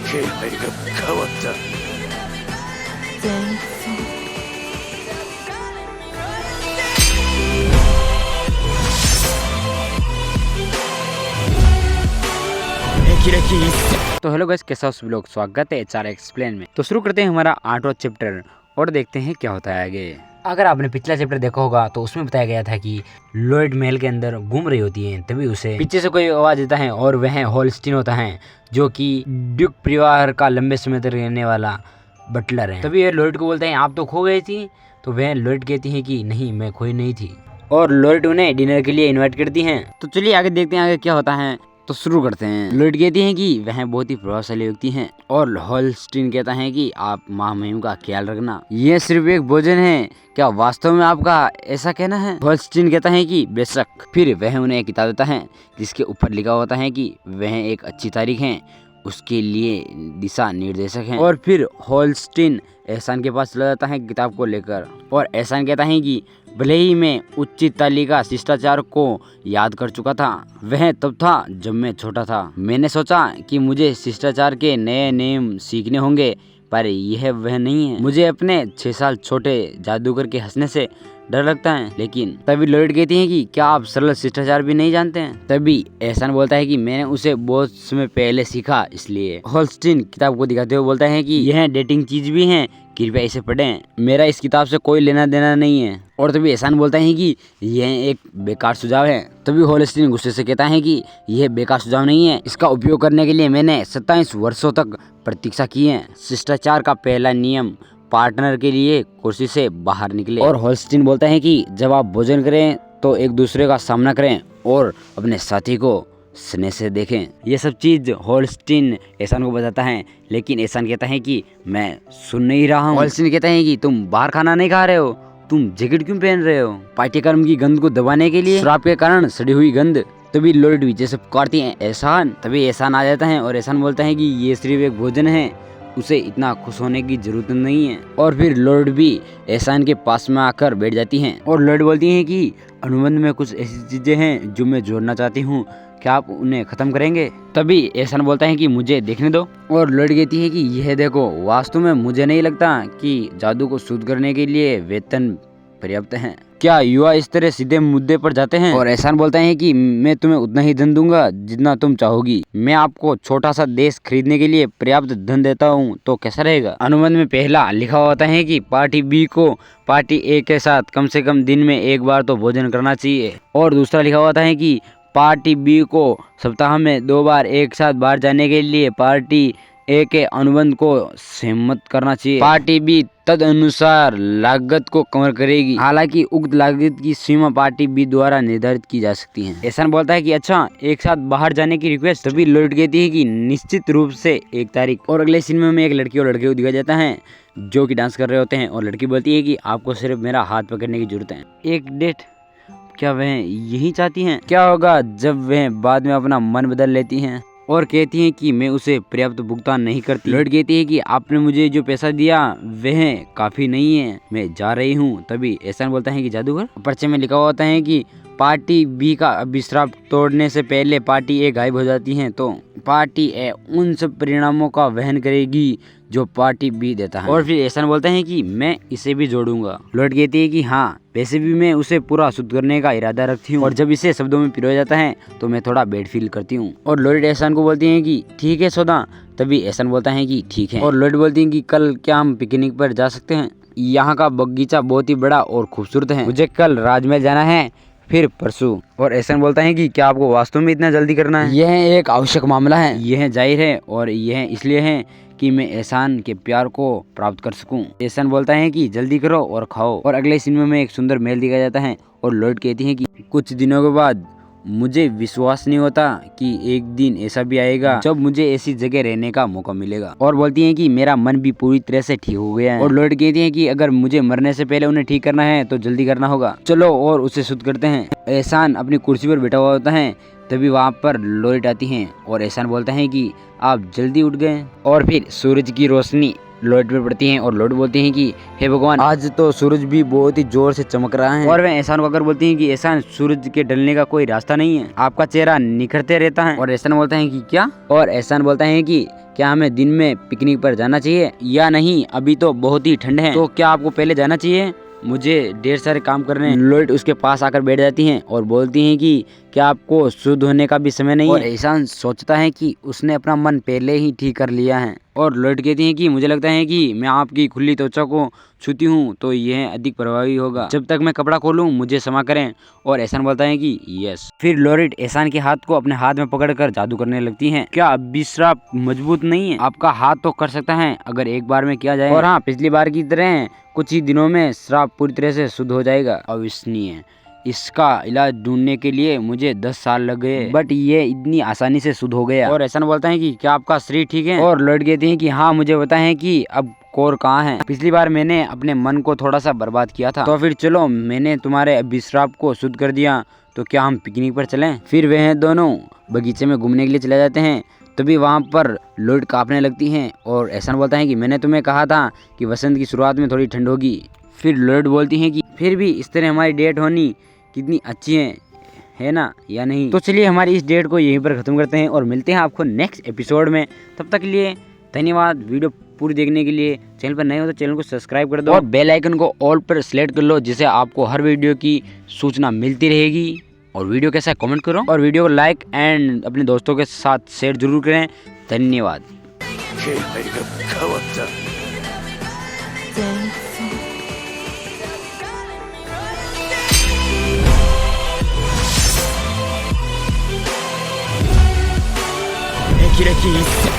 気配が変わった。全然。तो hello guys, कैसा उस लोग स्वागत है एचआर एक्सप्लेन में। तो शुरू करते हैं हमारा 8वां चैप्टर और देखते हैं क्या होता है आगे। अगर आपने पिछला चैप्टर देखा होगा तो उसमें बताया गया था कि लॉयड महल के अंदर घूम रही होती है, तभी उसे पीछे से कोई आवाज देता है और वह होल्स्टीन होता है जो कि ड्यूक परिवार का लंबे समय तक रहने वाला बटलर है। तभी ये लॉयड को बोलता है आप तो खो गई थी। तो वह लॉयड कहती है कि नहीं, मैं खोई नहीं थी, और लॉयड उन्हें डिनर के लिए इन्वाइट करती हैं। तो चलिए आगे देखते हैं आगे क्या होता है। तो शुरू करते हैं। लॉयड कहती हैं कि वह बहुत ही प्रभावशाली व्यक्ति हैं, और होल्स्टीन कहता है कि आप माँ महिम का ख्याल रखना, यह सिर्फ एक भोजन है। क्या वास्तव में आपका ऐसा कहना है? होल्स्टीन कहता है कि बेशक। फिर वह उन्हें एक किताब देता है जिसके ऊपर लिखा होता है कि वह एक अच्छी तारीख है, उसके लिए दिशा निर्देशक हैं। और फिर होल्स्टीन एहसान के पास चला जाता है किताब को लेकर, और एहसान कहता है कि भले ही मैं उच्च तालिका शिष्टाचार को याद कर चुका था, वह तब था जब मैं छोटा था। मैंने सोचा कि मुझे शिष्टाचार के नए नियम सीखने होंगे, पर यह वह नहीं है। मुझे अपने 6 साल छोटे जादूगर के हंसने से डर लगता है। लेकिन तभी लॉयड कहती है कि क्या आप सरल शिष्टाचार भी नहीं जानते हैं? तभी एहसान बोलता है कि मैंने उसे बहुत समय पहले सीखा, इसलिए। होल्स्टीन किताब को दिखाते हुए बोलता है कि यह डेटिंग चीज भी है, कृपया इसे पढ़ें, मेरा इस किताब से कोई लेना देना नहीं है। और तभी एहसान बोलता है कि यह एक बेकार सुझाव है। तभी होल्स्टीन गुस्से से कहता है कि यह बेकार सुझाव नहीं है, इसका उपयोग करने के लिए मैंने 27 वर्षों तक प्रतीक्षा की है। शिष्टाचार का पहला नियम पार्टनर के लिए कुर्सी से बाहर निकले। और होल्स्टीन बोलता है कि जब आप भोजन करें तो एक दूसरे का सामना करें और अपने साथी को स्नेह से देखें। ये सब चीज होल्स्टीन एहसान को बताता है, लेकिन एहसान कहता है कि मैं सुन नहीं रहा हूँ। होल्स्टीन कहता है कि तुम बाहर खाना नहीं खा रहे हो, तुम जैकेट क्यों पहन रहे हो? पाठ्यक्रम की गंध को दबाने के लिए, शराब के कारण सड़ी हुई गंध। तभी लॉयड विजय से पुकारती है एहसान। तभी एहसान आ जाता है और एहसान बोलता है कि ये सिर्फ एक भोजन है, उसे इतना खुश होने की जरूरत नहीं है। और फिर लॉयड भी एहसान के पास में आकर बैठ जाती हैं, और लॉयड बोलती हैं कि अनुबंध में कुछ ऐसी चीजें हैं जो मैं जोड़ना चाहती हूँ, क्या आप उन्हें खत्म करेंगे? तभी एहसान बोलता है कि मुझे देखने दो। और लॉयड कहती है कि यह देखो, वास्तव में मुझे नहीं लगता कि जादू को शुद्ध करने के लिए वेतन पर्याप्त है। क्या युवा इस तरह सीधे मुद्दे पर जाते हैं? और एहसान बोलता है कि मैं तुम्हें उतना ही धन दूंगा जितना तुम चाहोगी। मैं आपको छोटा सा देश खरीदने के लिए पर्याप्त धन देता हूँ, तो कैसा रहेगा? अनुबंध में पहला लिखा होता है कि पार्टी बी को पार्टी ए के साथ कम से कम दिन में एक बार तो भोजन करना चाहिए। और दूसरा लिखा होता है कि पार्टी बी को सप्ताह में 2 बार एक साथ बाहर जाने के लिए पार्टी ए के अनुबंध को सहमत करना चाहिए। पार्टी बी तद अनुसार लागत को कवर करेगी, हालांकि उक्त लागत की सीमा पार्टी बी द्वारा निर्धारित की जा सकती है। एहसान बोलता है कि अच्छा, एक साथ बाहर जाने की रिक्वेस्ट। तभी लॉयड कहती है कि निश्चित रूप से एक तारीख। और अगले सीन में एक लड़की और लड़के को दिखाया जाता है जो कि डांस कर रहे होते हैं, और लड़की बोलती है कि आपको सिर्फ मेरा हाथ पकड़ने की जरूरत है, एक डेट। क्या वह यही चाहती हैं? क्या होगा जब वह बाद में अपना मन बदल लेती हैं और कहती हैं कि मैं उसे पर्याप्त भुगतान नहीं करती? लॉयड कहती है कि आपने मुझे जो पैसा दिया वह काफी नहीं है, मैं जा रही हूँ। तभी एहसान बोलता है कि जादूगर। पर्चे में लिखा होता है कि पार्टी बी का अभिश्राप तोड़ने से पहले पार्टी ए गायब हो जाती है, तो पार्टी ए उन सब परिणामों का वहन करेगी जो पार्टी बी देता है। और फिर एहसान बोलता है कि मैं इसे भी जोड़ूंगा। लॉयड कहती है कि हाँ, वैसे भी मैं उसे पूरा शुद्ध करने का इरादा रखती हूँ, और जब इसे शब्दों में पिरोया जाता है तो मैं थोड़ा बैड फील करती हूँ। और लॉयड एहसान को बोलती है कि ठीक है सौदा। तभी एहसान बोलता है कि ठीक है। और लॉयड बोलती है कि कल क्या हम पिकनिक पर जा सकते हैं? यहाँ का बगीचा बहुत ही बड़ा और खूबसूरत है, मुझे कल राजमहल जाना है, फिर परसों। और एहसान बोलता है कि क्या आपको वास्तव में इतना जल्दी करना है? यह एक आवश्यक मामला है, यह जाहिर है, और यह इसलिए है कि मैं एहसान के प्यार को प्राप्त कर सकूं। एहसान बोलता है कि जल्दी करो और खाओ। और अगले सीन में एक सुंदर महल दिखाया जाता है, और लॉयड कहती है कि कुछ दिनों के बाद मुझे विश्वास नहीं होता कि एक दिन ऐसा भी आएगा जब मुझे ऐसी जगह रहने का मौका मिलेगा। और बोलती हैं कि मेरा मन भी पूरी तरह से ठीक हो गया है। और लॉयड कहती हैं कि अगर मुझे मरने से पहले उन्हें ठीक करना है तो जल्दी करना होगा, चलो और उसे शुद्ध करते हैं। एहसान अपनी कुर्सी पर बैठा हुआ होता है, तभी वहाँ पर लॉयड आती हैं, और एहसान बोलता है कि आप जल्दी उठ गए। और फिर सूरज की रोशनी लॉयड पे पड़ती हैं और लॉयड बोलती हैं कि हे भगवान, आज तो सूरज भी बहुत ही जोर से चमक रहा है। और वह एहसान को आकर बोलती हैं कि एहसान, सूरज के ढलने का कोई रास्ता नहीं है, आपका चेहरा निखरते रहता है। और एहसान बोलता है कि क्या? और एहसान बोलता है कि क्या हमें दिन में पिकनिक पर जाना चाहिए या नहीं, अभी तो बहुत ही ठंड है, तो क्या आपको पहले जाना चाहिए, मुझे ढेर सारे काम करने हैं। लॉयड उसके पास आकर बैठ जाती हैं और बोलती हैं कि क्या आपको शुद्ध होने का भी समय नहीं है? और एहसान सोचता है कि उसने अपना मन पहले ही ठीक कर लिया है। और लॉयड कहती हैं कि मुझे लगता है कि मैं आपकी खुली त्वचा को छूती हूँ तो यह अधिक प्रभावी होगा, जब तक मैं कपड़ा खोलूँ मुझे क्षमा करें। और एहसान बोलता है कि यस। फिर लॉयड एहसान के हाथ को अपने हाथ में पकड़कर जादू करने लगती हैं। क्या अभी श्राप मजबूत नहीं है? आपका हाथ तो कर सकता है अगर एक बार में किया जाए। और हाँ, पिछली बार की तरह कुछ ही दिनों में श्राप पूरी तरह से शुद्ध हो जाएगा। अविश्वसनीय, इसका इलाज ढूंढने के लिए मुझे 10 साल लग गए, बट ये इतनी आसानी से शुद्ध हो गया। और एहसान बोलता है कि क्या आपका शरीर ठीक है? और लॉयड कहते हैं कि हाँ, मुझे पता है कि अब कोर कहाँ है। पिछली बार मैंने अपने मन को थोड़ा सा बर्बाद किया था, तो फिर चलो मैंने तुम्हारे अभिश्राप को शुद्ध कर दिया, तो क्या हम पिकनिक पर चलें? फिर वह दोनों बगीचे में घूमने के लिए चले जाते हैं। तभी वहाँ पर लॉयड कांपने लगती हैं और एहसान बोलता है कि मैंने तुम्हें कहा था कि वसंत की शुरुआत में थोड़ी ठंड होगी। फिर लॉयड बोलती हैं कि फिर भी इस तरह हमारी डेट होनी कितनी अच्छी है ना, या नहीं? तो चलिए हमारी इस डेट को यहीं पर ख़त्म करते हैं और मिलते हैं आपको नेक्स्ट एपिसोड में। तब तक के लिए धन्यवाद। वीडियो पूरी देखने के लिए चैनल पर नए हो तो चैनल को सब्सक्राइब कर दो और बेल आइकन को ऑल पर सेलेक्ट कर लो, जिससे आपको हर वीडियो की सूचना मिलती रहेगी। और वीडियो कैसा है कमेंट करो और वीडियो को लाइक एंड अपने दोस्तों के साथ शेयर जरूर करें। धन्यवाद। 気配が変わった。前奏。霹靂一閃。